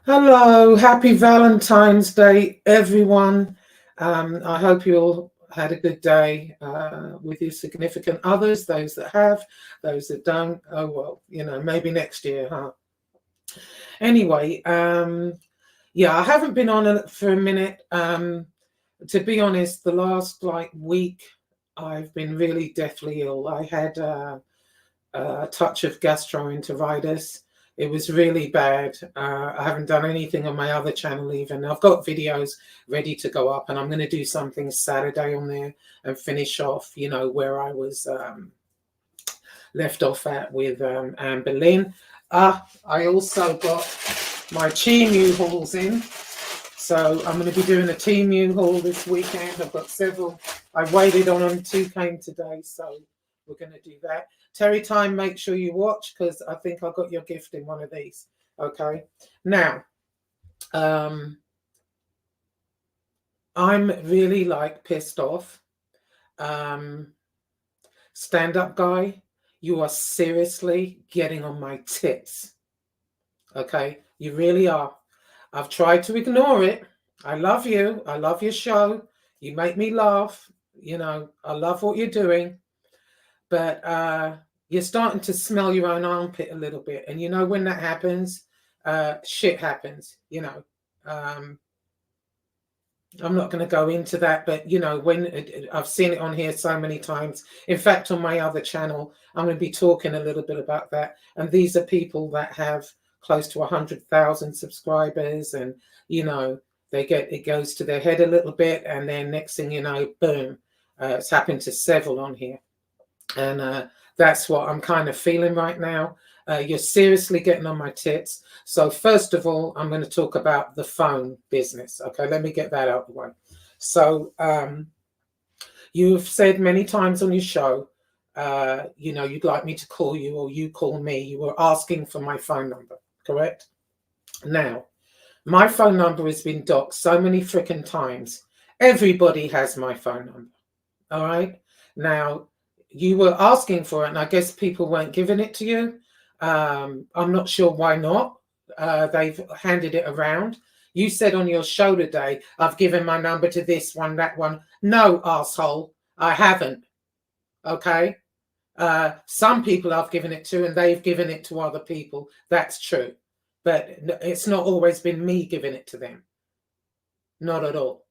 Hello, happy Valentine's Day, everyone. I hope you all had a good day with your significant others, those that have, those that don't. Oh, well, maybe next year, huh? Anyway, yeah, I haven't been on for a minute. To be honest, the last week, I've been really deathly ill. I had a touch of gastroenteritis. It was really bad. I haven't done anything on my other channel even. I've got videos ready to go up, and I'm going to do something Saturday on there and finish off, where I was left off at with Amber Lynn. I also got my Teemu hauls in. So I'm going to be doing a Teemu haul this weekend. I've got several. I waited on them. 2 came today, so we're going to do that. Terry Time, make sure you watch because I think I got your gift in one of these. Okay. Now, I'm really pissed off. Stand-up guy, you are seriously getting on my tits. Okay, you really are. I've tried to ignore it. I love you. I love your show. You make me laugh. I love what you're doing. But you're starting to smell your own armpit a little bit. And when that happens, shit happens, I'm not going to go into that, but when I've seen it on here so many times. In fact, on my other channel, I'm going to be talking a little bit about that. And these are people that have close to 100,000 subscribers, and it goes to their head a little bit, and then next thing you know, boom, it's happened to several on here. And that's what I'm kind of feeling right now. You're seriously getting on my tits. So first of all, I'm going to talk about the phone business. Okay, let me get that out of the way. So you've said many times on your show, you'd like me to call you, or you call me. You were asking for my phone number, correct? Now, my phone number has been doxed so many freaking times. Everybody has my phone number. All right. Now, you were asking for it, and I guess people weren't giving it to you. I'm not sure why not. They've handed it around. You said on your show today, I've given my number to this one, that one. No, asshole, I haven't. Okay. Some people I've given it to, and they've given it to other people. That's true. But it's not always been me giving it to them. Not at all.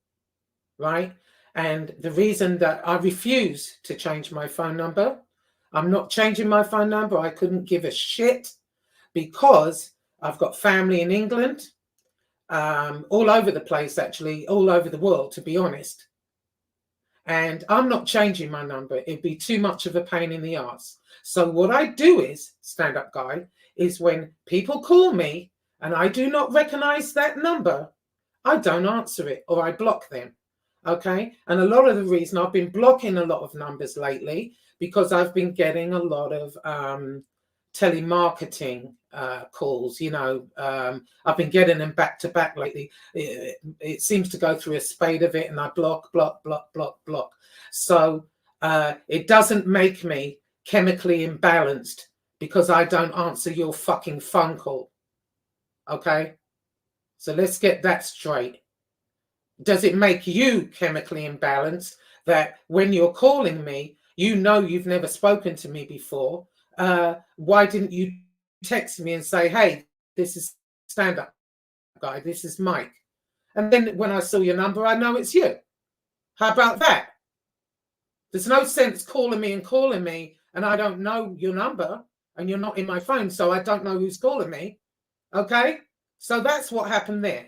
Right? And the reason that I refuse to change my phone number, I'm not changing my phone number. I couldn't give a shit, because I've got family in England, all over the place, actually, all over the world, to be honest. And I'm not changing my number. It'd be too much of a pain in the ass. So what I do is, stand-up guy, is when people call me and I do not recognize that number, I don't answer it, or I block them. Okay. And a lot of the reason I've been blocking a lot of numbers lately, because I've been getting a lot of telemarketing calls. I've been getting them back to back lately. It seems to go through a spade of it, and I block. So it doesn't make me chemically imbalanced because I don't answer your fucking phone call. Okay. So let's get that straight. Does it make you chemically imbalanced that when you're calling me, you've never spoken to me before? Why didn't you text me and say, hey, this is stand-up guy, this is Mike? And then when I saw your number, I know it's you. How about that? There's no sense calling me and I don't know your number, and you're not in my phone, so I don't know who's calling me. Okay? So that's what happened there.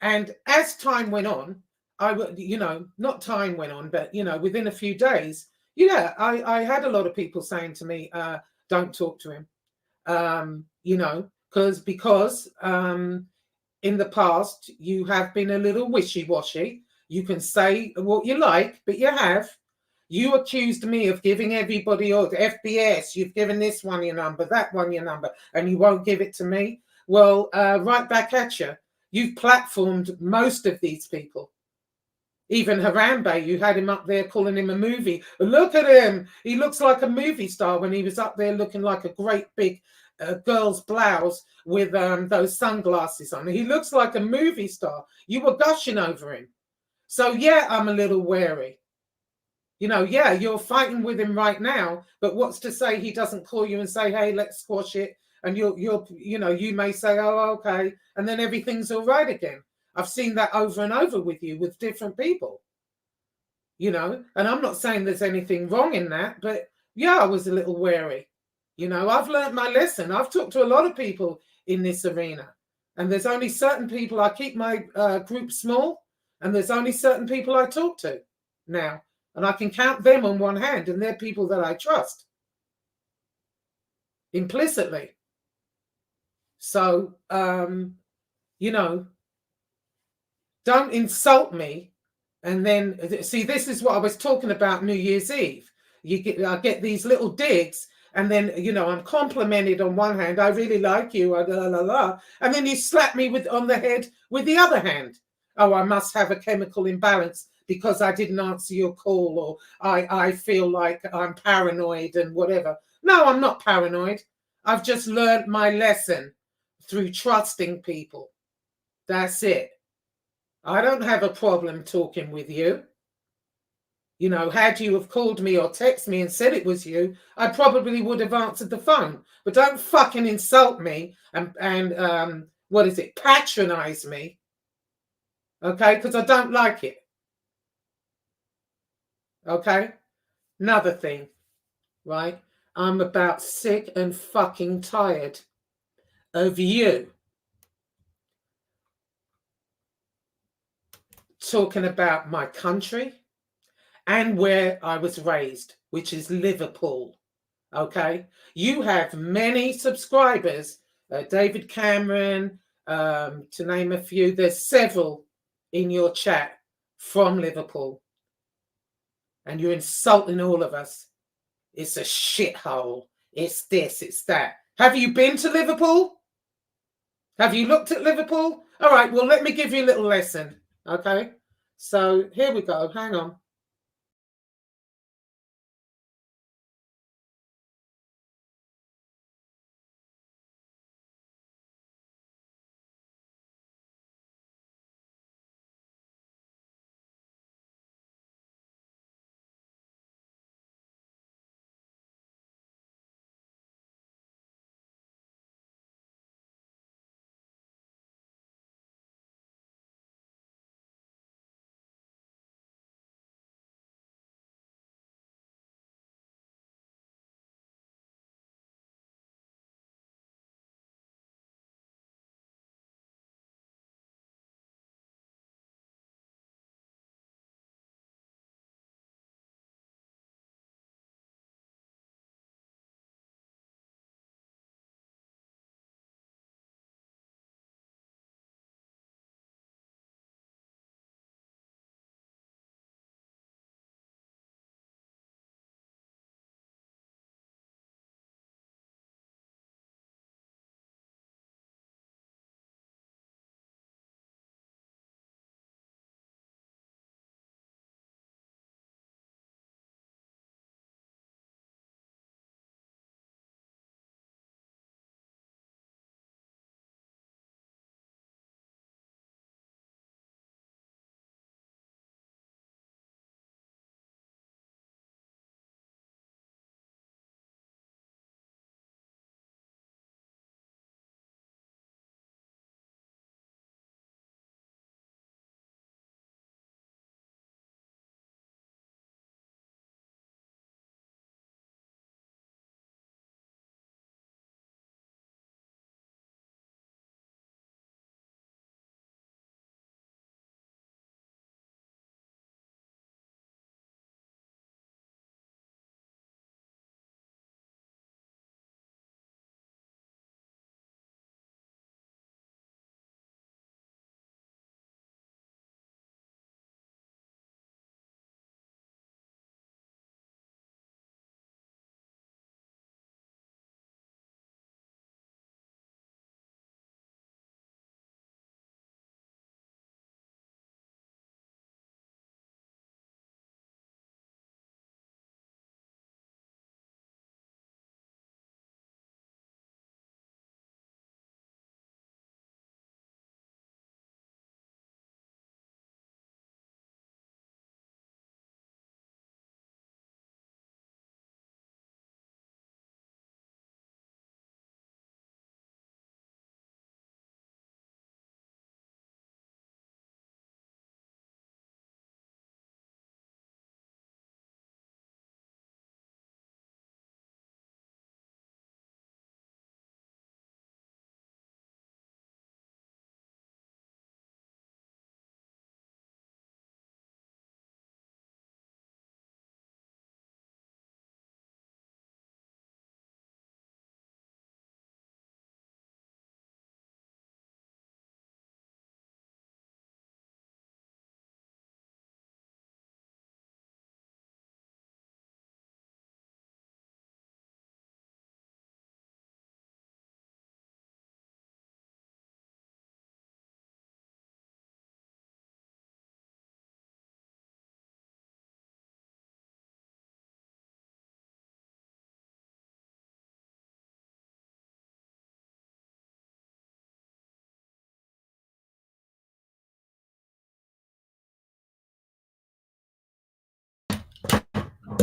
And as time went on, not time went on, but, within a few days, I had a lot of people saying to me, don't talk to him, because in the past, you have been a little wishy-washy. You can say what you like, but you have. You accused me of giving everybody, or the FBS, you've given this one your number, that one your number, and you won't give it to me. Well, right back at you. You've platformed most of these people. Even Harambe, you had him up there calling him a movie. Look at him. He looks like a movie star, when he was up there looking like a great big girl's blouse with those sunglasses on. He looks like a movie star. You were gushing over him. So yeah, I'm a little wary. You know, yeah, you're fighting with him right now, but what's to say he doesn't call you and say, "Hey, let's squash it," and you know, you may say, "Oh, okay," and then everything's all right again. I've seen that over and over with you with different people, you know, and I'm not saying there's anything wrong in that, but yeah, I was a little wary. You know, I've learned my lesson. I've talked to a lot of people in this arena, and there's only certain people. I keep my group small, and there's only certain people I talk to now, and I can count them on one hand, and they're people that I trust implicitly. So, you know, don't insult me. And then see, this is what I was talking about New Year's Eve. I get these little digs, and then you know I'm complimented on one hand. I really like you, and then you slap me on the head with the other hand. Oh, I must have a chemical imbalance because I didn't answer your call, or I feel like I'm paranoid and whatever. No, I'm not paranoid. I've just learned my lesson through trusting people. That's it. I don't have a problem talking with you. You know, had you have called me or texted me and said it was you, I probably would have answered the phone. But don't fucking insult me and what is it, patronize me, okay? Because I don't like it, okay? Another thing, right? I'm about sick and fucking tired of you talking about my country and where I was raised, which is Liverpool. Okay, you have many subscribers, David Cameron, to name a few. There's several in your chat from Liverpool, and you're insulting all of us. It's a shithole. It's this, it's that. Have you been to Liverpool? Have you looked at Liverpool? All right, well, let me give you a little lesson. Okay, so here we go. Hang on.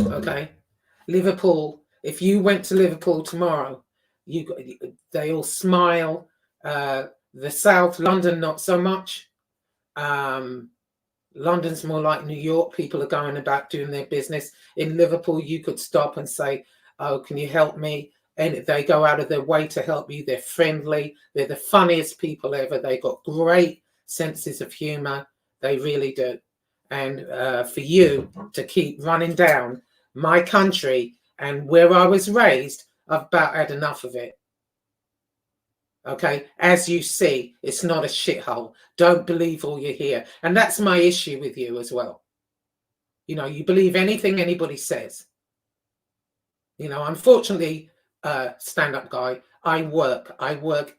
Okay, Liverpool. If you went to Liverpool tomorrow, they all smile. The South, London, not so much. Um, London's more like New York. People are going about doing their business. In Liverpool, you could stop and say, "Oh, can you help me?" And they go out of their way to help you. They're friendly. They're the funniest people ever. They got great senses of humor. They really do. And for you to keep running down my country and where I was raised, I've about had enough of it. Okay, as you see, it's not a shithole. Don't believe all you hear. And that's my issue with you as well. You know, you believe anything anybody says. You know, unfortunately, stand-up guy, I work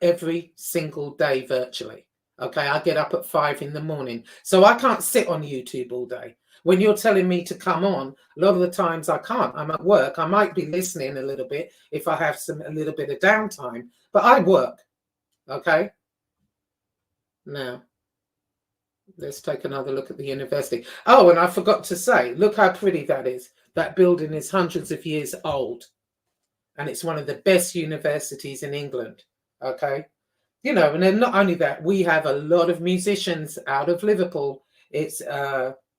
every single day virtually. Okay, I get up at 5 in the morning. So I can't sit on YouTube all day. When you're telling me to come on, a lot of the times I can't. I'm at work. I might be listening a little bit if I have a little bit of downtime, but I work. Okay. Now, let's take another look at the university. Oh, and I forgot to say, look how pretty that is. That building is hundreds of years old, and it's one of the best universities in England. Okay. You know, and then not only that, we have a lot of musicians out of Liverpool. It's,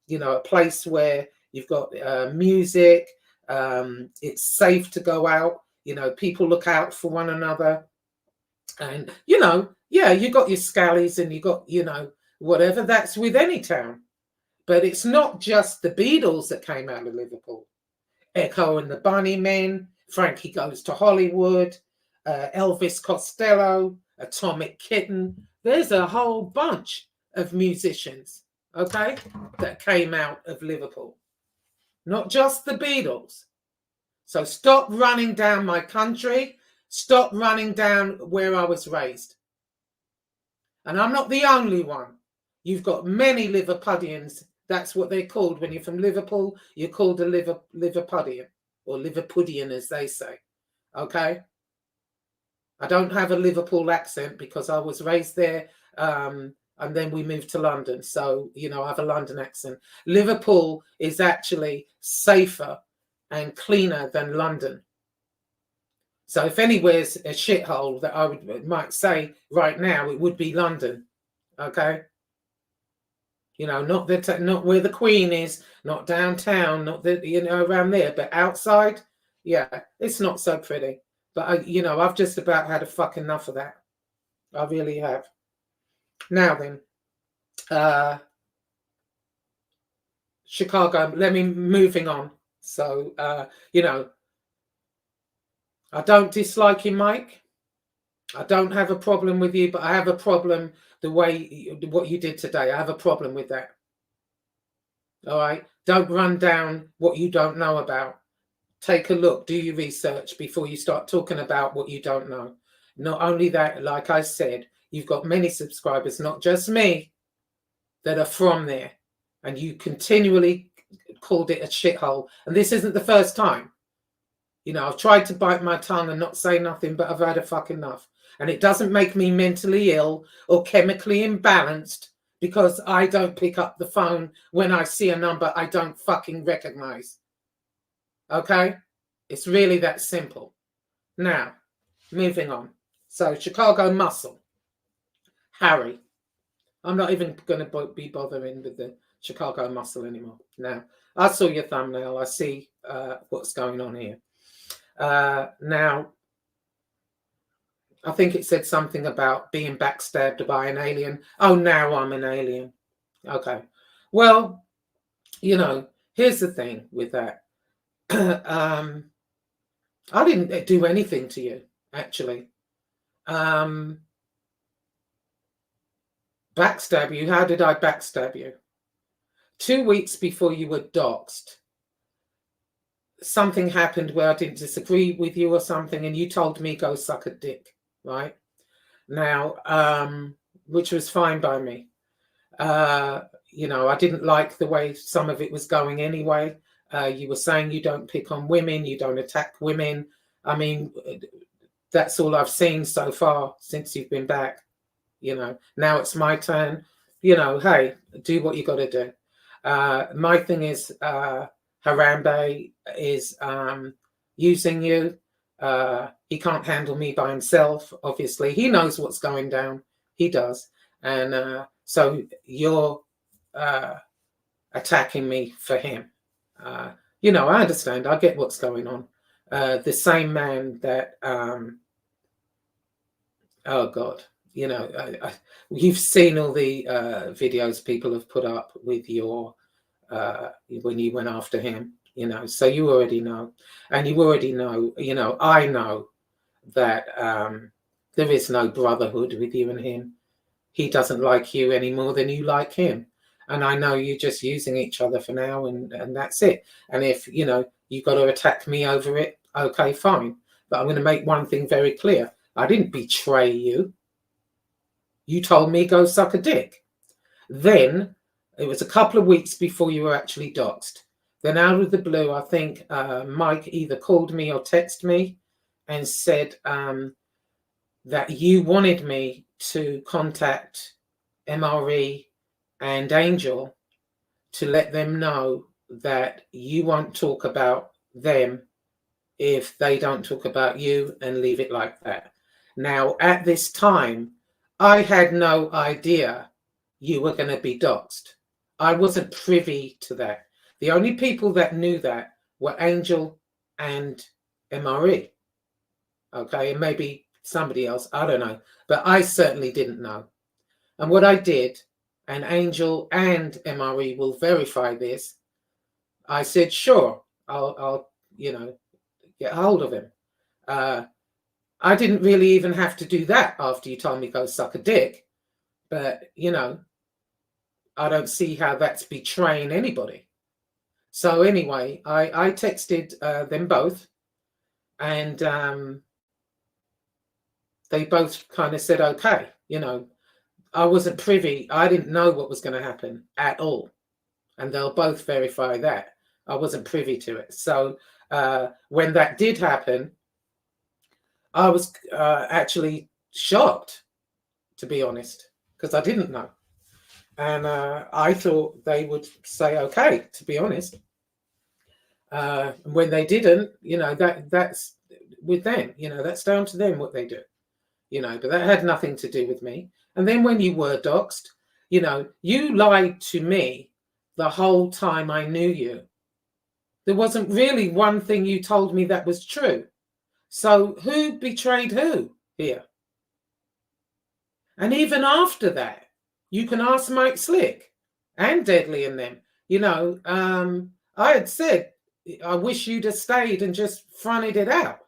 you know, a place where you've got music. It's safe to go out. You know, people look out for one another. And, you know, yeah, you got your scallies and you got, you know, whatever. That's with any town. But it's not just the Beatles that came out of Liverpool. Echo and the Bunnymen, Frankie Goes to Hollywood, Elvis Costello, Atomic Kitten. There's a whole bunch of musicians, okay, that came out of Liverpool. Not just the Beatles. So stop running down my country. Stop running down where I was raised. And I'm not the only one. You've got many Liverpudlians. That's what they're called. When you're from Liverpool, you're called a Liverpudlian, or Liverpudlian, as they say. Okay? I don't have a Liverpool accent because I was raised there, and then we moved to London. So, you know, I have a London accent. Liverpool is actually safer and cleaner than London. So if anywhere's a shithole that I might say right now, it would be London. Okay? You know, not where the Queen is, not downtown, not the, you know, around there, but outside, yeah, it's not so pretty. But you know, I've just about had a fuck enough of that. I really have. Now then, Chicago. Moving on. So you know, I don't dislike you, Mike. I don't have a problem with you, but I have a problem what you did today. I have a problem with that. All right. Don't run down what you don't know about. Take a look, do your research before you start talking about what you don't know. Not only that, like I said, you've got many subscribers, not just me, that are from there. And you continually called it a shithole. And this isn't the first time. You know, I've tried to bite my tongue and not say nothing, but I've had a fuck enough. And it doesn't make me mentally ill or chemically imbalanced because I don't pick up the phone when I see a number I don't fucking recognize. Okay? It's really that simple. Now, moving on. So, Chicago Muscle. Harry. I'm not even going to be bothering with the Chicago Muscle anymore. Now, I saw your thumbnail. I see what's going on here. Now, I think it said something about being backstabbed by an alien. Oh, now I'm an alien. Okay. Well, you know, here's the thing with that. I didn't do anything to you, actually. Backstab you? How did I backstab you? 2 weeks before you were doxxed, something happened where I didn't disagree with you or something, and you told me go suck a dick, right? Now, which was fine by me. You know, I didn't like the way some of it was going anyway. You were saying you don't pick on women, you don't attack women. I mean, that's all I've seen so far since you've been back. You know, now it's my turn. You know, hey, do what you got to do. My thing is, Harambe is using you. He can't handle me by himself, obviously. He knows what's going down. He does. And so you're attacking me for him. You know, I understand. I get what's going on. The same man that, oh God, you know, you've seen all the videos people have put up with your, when you went after him, you know, so you already know. And you already know, you know, I know that there is no brotherhood with you and him. He doesn't like you any more than you like him. And I know you're just using each other for now, and that's it. And if, you know, you've got to attack me over it, okay, fine. But I'm going to make one thing very clear. I didn't betray you. You told me go suck a dick. Then it was a couple of weeks before you were actually doxxed. Then out of the blue, I think Mike either called me or texted me and said that you wanted me to contact MRE and Angel to let them know that you won't talk about them if they don't talk about you, and leave it like that. Now, at this time, I had no idea you were going to be doxxed. I wasn't privy to that. The only people that knew that were Angel and MRE. Okay, and maybe somebody else, I don't know. But I certainly didn't know. And what I did, and Angel and MRE will verify this, I said, sure, I'll you know, get hold of him. I didn't really even have to do that after you told me go suck a dick. But, you know, I don't see how that's betraying anybody. So anyway, I texted them both, and they both kind of said, okay, you know, I wasn't privy. I didn't know what was going to happen at all. And they'll both verify that. I wasn't privy to it. So when that did happen, I was actually shocked, to be honest, because I didn't know. And I thought they would say, okay, to be honest. When they didn't, you know, that's with them, you know, that's down to them what they do, you know, but that had nothing to do with me. And then when you were doxxed, you know, you lied to me the whole time I knew you. There wasn't really one thing you told me that was true. So who betrayed who here? And even after that, you can ask Mike Slick and Deadly and them. You know, I had said, I wish you'd have stayed and just fronted it out.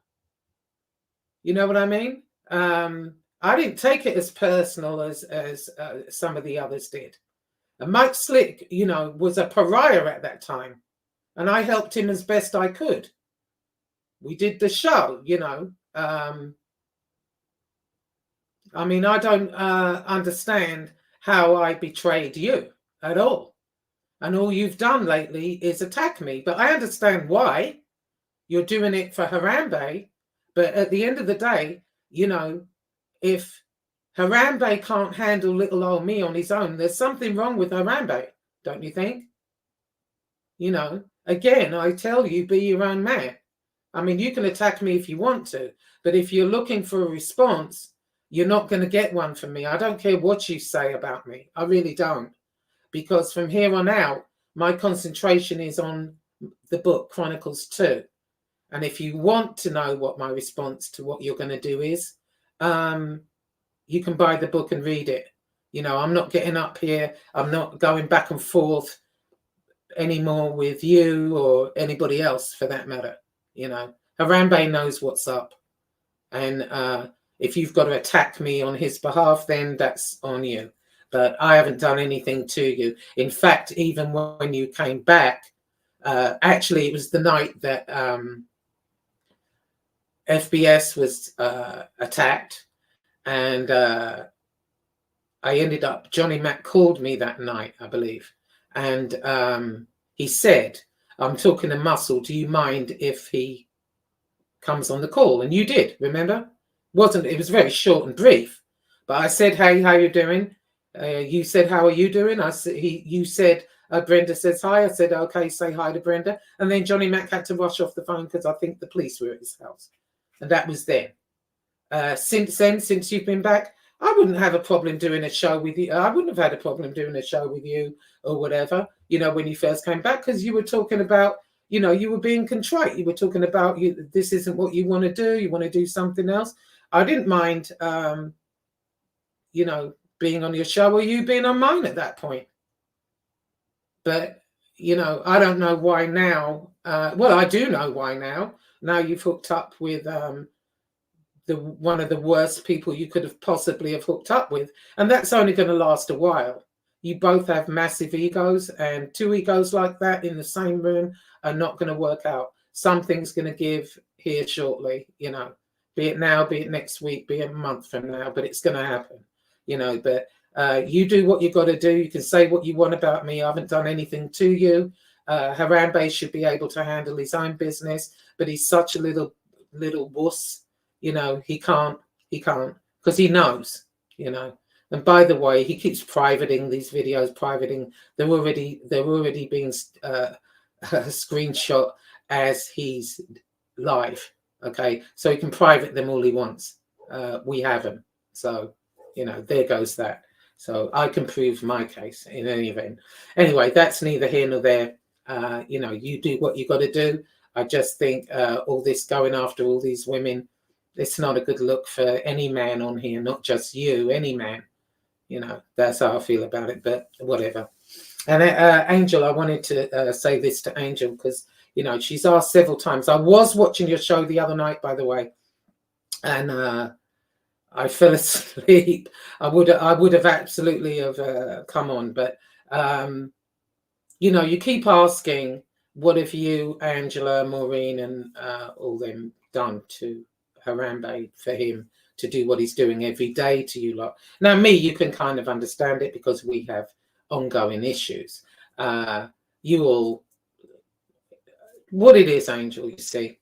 You know what I mean? I didn't take it as personal as some of the others did. And Mike Slick, you know, was a pariah at that time. And I helped him as best I could. We did the show, you know. I mean, I don't understand how I betrayed you at all. And all you've done lately is attack me. But I understand why. You're doing it for Harambe. But at the end of the day, you know, if Harambe can't handle little old me on his own, there's something wrong with Harambe, don't you think? You know, again, I tell you, be your own man. I mean, you can attack me if you want to, but if you're looking for a response, you're not going to get one from me. I don't care what you say about me. I really don't. Because from here on out, my concentration is on the book Chronicles 2. And if you want to know what my response to what you're going to do is, you can buy the book and read it. You know, I'm not getting up here. I'm not going back and forth anymore with you or anybody else for that matter. You know, Harambe knows what's up. And if you've got to attack me on his behalf, then that's on you. But I haven't done anything to you. In fact, even when you came back, actually, it was the night that FBS was attacked. And I ended up, Johnny Mac called me that night, I believe. And he said, I'm talking to Muscle. Do you mind if he comes on the call? And you did, remember? It was very short and brief. But I said, hey, how you doing? You said, how are you doing? You said, Brenda says hi. I said, okay, say hi to Brenda. And then Johnny Mac had to rush off the phone because I think the police were at his house. And that was then. Since then, since you've been back, I wouldn't have a problem doing a show with you. I wouldn't have had a problem doing a show with you or whatever, you know, when you first came back, because you were talking about, you know, you were being contrite. You were talking about this isn't what you want to do. You want to do something else. I didn't mind, you know, being on your show or you being on mine at that point. But, you know, I don't know why now. Well, I do know why now. Now you've hooked up with one of the worst people you could have possibly have hooked up with. And that's only going to last a while. You both have massive egos, and two egos like that in the same room are not going to work out. Something's going to give here shortly, you know, be it now, be it next week, be it a month from now, but it's going to happen, you know. But you do what you got to do. You can say what you want about me. I haven't done anything to you. Harambe should be able to handle his own business, but he's such a little wuss. You know, he can't, because he knows, you know. And by the way, he keeps privating these videos, they're already being screenshot as he's live. Okay, so he can private them all he wants. We have them. So, you know, there goes that. So I can prove my case in any event. Anyway, that's neither here nor there. You know, you do what you got to do. I just think all this going after all these women, it's not a good look for any man on here, not just you, any man. You know, that's how I feel about it, but whatever. And Angel, I wanted to say this to Angel because, you know, she's asked several times. I was watching your show the other night, by the way, and I fell asleep. I would have absolutely have come on, but, you know, you keep asking, what have you, Angela, Maureen, and all them done to Harambe for him to do what he's doing every day to you lot? Now, me, you can kind of understand it because we have ongoing issues. You all, what it is, Angel, you see,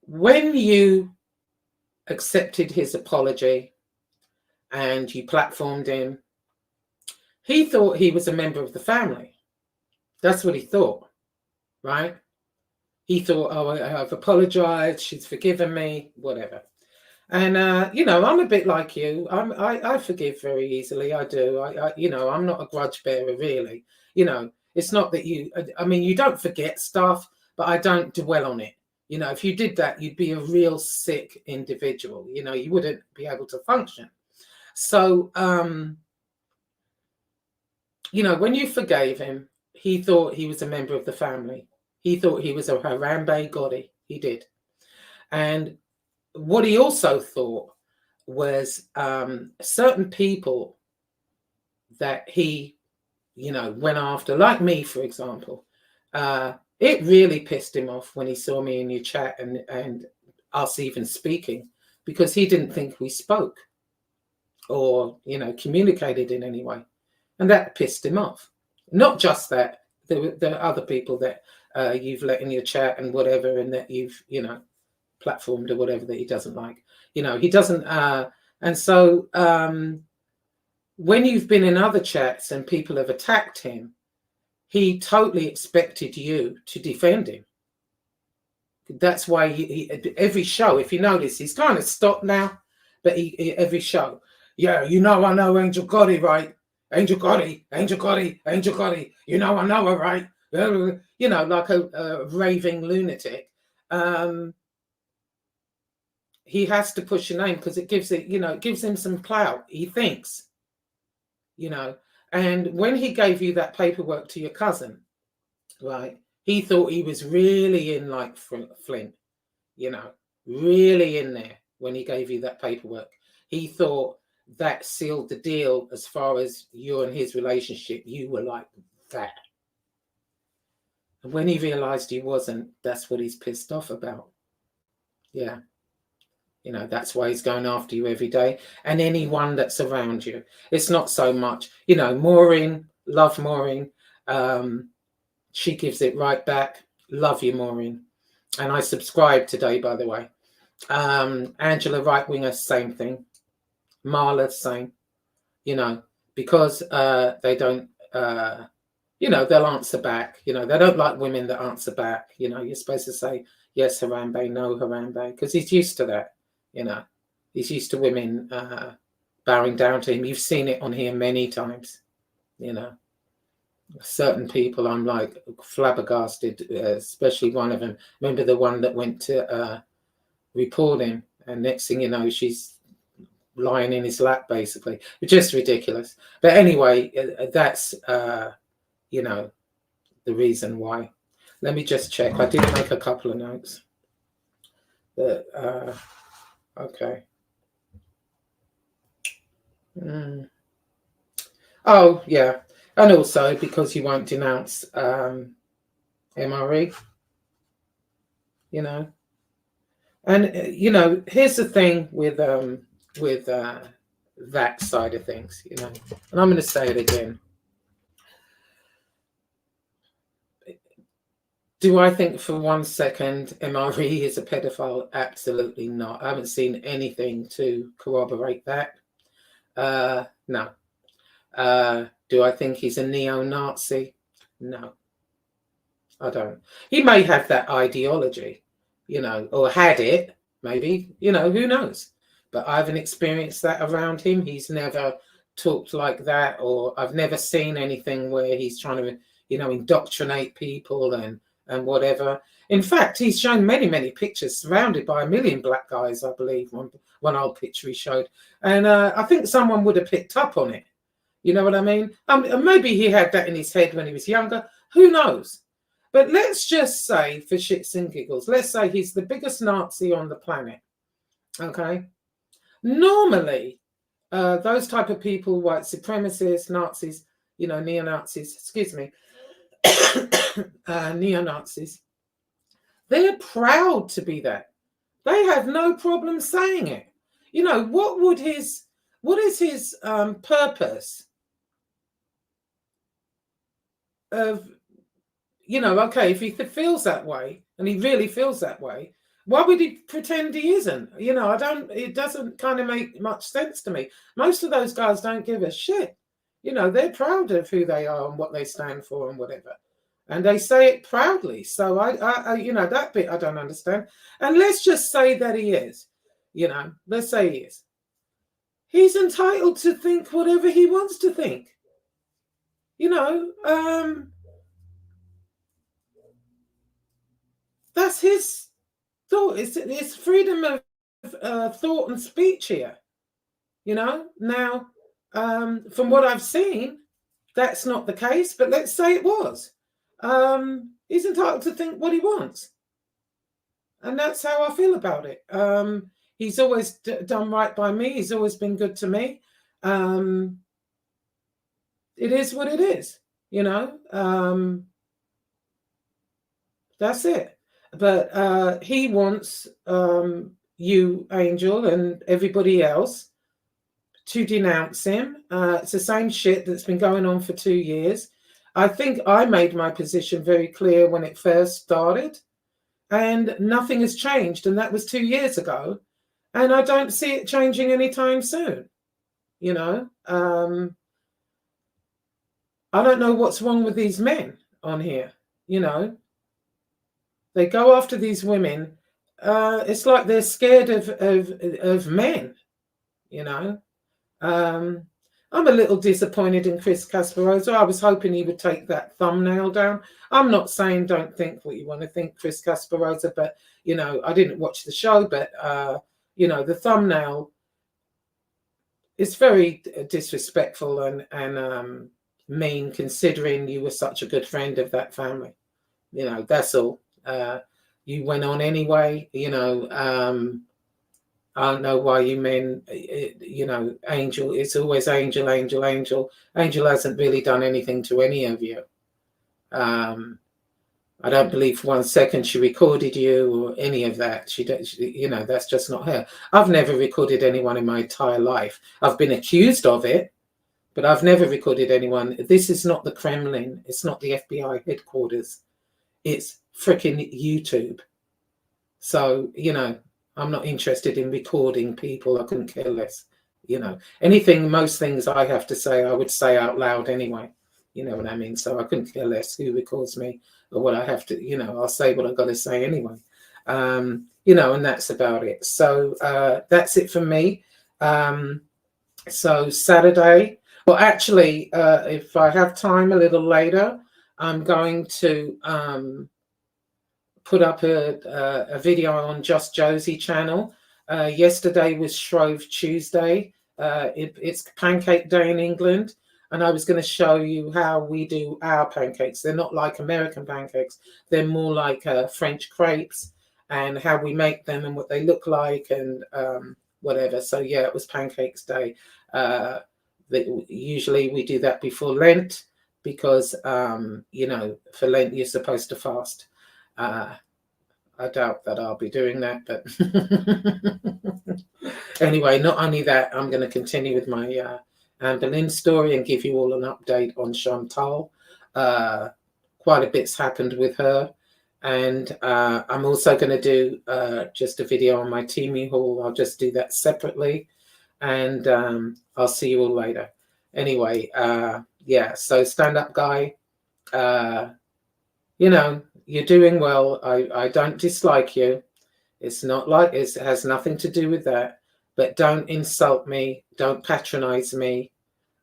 when you accepted his apology and you platformed him, he thought he was a member of the family. That's what he thought, right? He thought, oh, I've apologized, she's forgiven me, whatever. And, you know, I'm a bit like you. I forgive very easily. I do. You know, I'm not a grudge bearer, really. You know, it's not that I mean, you don't forget stuff, but I don't dwell on it. You know, if you did that, you'd be a real sick individual. You know, you wouldn't be able to function. So, you know, when you forgave him, he thought he was a member of the family. He thought he was a Harambe Gotti. He did. And what he also thought was certain people that he, you know, went after, like me, for example. It really pissed him off when he saw me in your chat and us even speaking, because he didn't think we spoke or, you know, communicated in any way. And that pissed him off. Not just that, there are other people that you've let in your chat and whatever, and that you've, you know, platformed or whatever that he doesn't like. You know, he doesn't. And so when you've been in other chats and people have attacked him, he totally expected you to defend him. That's why he every show, if you notice, he's kind of stopped now, but he every show, yeah, you know, I know Angel Gotti, right? Angel Gotti, Angel Gotti, Angel Gotti. You know, I know her, right? You know, like a raving lunatic. He has to push your name because it gives it, you know, it gives him some clout, he thinks, you know. And when he gave you that paperwork to your cousin, right, he thought he was really in like Flint, you know, really in there when he gave you that paperwork. He thought that sealed the deal as far as you and his relationship. You were like that. And when he realized he wasn't, that's what he's pissed off about. Yeah. You know, that's why he's going after you every day, and anyone that's around you. It's not so much, you know, Maureen, love Maureen. She gives it right back. Love you, Maureen. And I subscribed today, by the way. Angela Right Winger, same thing. Marla, same. You know, because they don't you know, they'll answer back. You know, they don't like women that answer back. You know, you're supposed to say, yes, Harambe, no, Harambe, because he's used to that. You know, he's used to women bowing down to him. You've seen it on here many times. You know, certain people, I'm like flabbergasted, especially one of them. Remember the one that went to report him, and next thing you know, she's lying in his lap, basically. It's just ridiculous. But anyway, that's you know, the reason why. Let me just check. I did make a couple of notes. But okay. Oh yeah, and also because you won't denounce MRE. You know, and you know, here's the thing with that side of things. You know, and I'm going to say it again. Do I think for 1 second MRE is a pedophile? Absolutely not. I haven't seen anything to corroborate that. No. Do I think he's a neo-Nazi? No, I don't. He may have that ideology, you know, or had it, maybe, you know, who knows? But I haven't experienced that around him. He's never talked like that, or I've never seen anything where he's trying to, you know, indoctrinate people and whatever. In fact, he's shown many pictures surrounded by 1 million black guys, I believe, one old picture he showed. And I think someone would have picked up on it. You know what I mean? Maybe he had that in his head when he was younger. Who knows? But let's just say, for shits and giggles, let's say he's the biggest Nazi on the planet. Okay? Normally, those type of people, white supremacists, Nazis, you know, neo-Nazis, excuse me, neo-Nazis, they're proud to be that. They have no problem saying it. You know, what is his purpose of, you know, okay, if he feels that way, and he really feels that way, why would he pretend he isn't? You know, it doesn't kind of make much sense to me. Most of those guys don't give a shit. You know, they're proud of who they are and what they stand for and whatever. And they say it proudly. So I you know, that bit I don't understand. And let's just say that he is, you know, let's say he is. He's entitled to think whatever he wants to think. You know, that's his thought. It's freedom of thought and speech here. You know, now, from what I've seen, that's not the case, but let's say it was. He's entitled to think what he wants. And that's how I feel about it. He's always done right by me. He's always been good to me. It is what it is, you know. That's it. But he wants you, Angel, and everybody else to denounce him. It's the same shit that's been going on for 2 years. I think I made my position very clear when it first started, and nothing has changed. And that was 2 years ago. And I don't see it changing anytime soon. You know, I don't know what's wrong with these men on here. You know, they go after these women. It's like they're scared of men, you know. I'm a little disappointed in Chris Casparosa. I was hoping he would take that thumbnail down. I'm not saying don't think what you want to think, Chris Casparosa, but, you know, I didn't watch the show, but, you know, the thumbnail is very disrespectful and mean, considering you were such a good friend of that family. You know, that's all. You went on anyway, you know. I don't know why you men, you know, Angel, it's always Angel, Angel, Angel. Angel hasn't really done anything to any of you. I don't believe for 1 second she recorded you or any of that. She, you know, that's just not her. I've never recorded anyone in my entire life. I've been accused of it, but I've never recorded anyone. This is not the Kremlin. It's not the FBI headquarters. It's freaking YouTube. So, you know, I'm not interested in recording people. I couldn't care less. You know, most things I have to say, I would say out loud anyway. You know what I mean? So I couldn't care less who records me or what I have to, you know, I'll say what I've got to say anyway. You know, and that's about it. So that's it for me. So Saturday, well, actually, if I have time a little later, I'm going to put up a video on Just Josie channel. Yesterday was Shrove Tuesday. It's Pancake Day in England, and I was going to show you how we do our pancakes. They're not like American pancakes. They're more like French crepes, and how we make them and what they look like, and whatever. So yeah, it was Pancakes Day. Usually we do that before Lent because, you know, for Lent you're supposed to fast. I doubt that I'll be doing that, but anyway, not only that, I'm going to continue with my Anne Boleyn story and give you all an update on Chantal. Quite a bit's happened with her, and I'm also going to do just a video on my Teamy haul. I'll just do that separately, and I'll see you all later. Anyway, yeah, so stand up, guy. You know, you're doing well. I don't dislike you. It's not like it has nothing to do with that. But don't insult me. Don't patronize me.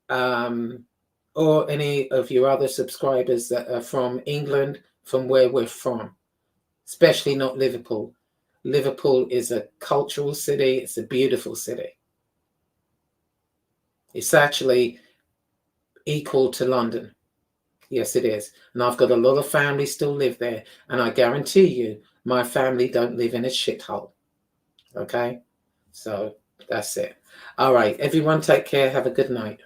Or any of your other subscribers that are from England, from where we're from. Especially not Liverpool. Liverpool is a cultural city. It's a beautiful city. It's actually equal to London. Yes, it is. And I've got a lot of family still live there. And I guarantee you, my family don't live in a shithole. Okay? So that's it. All right. Everyone take care. Have a good night.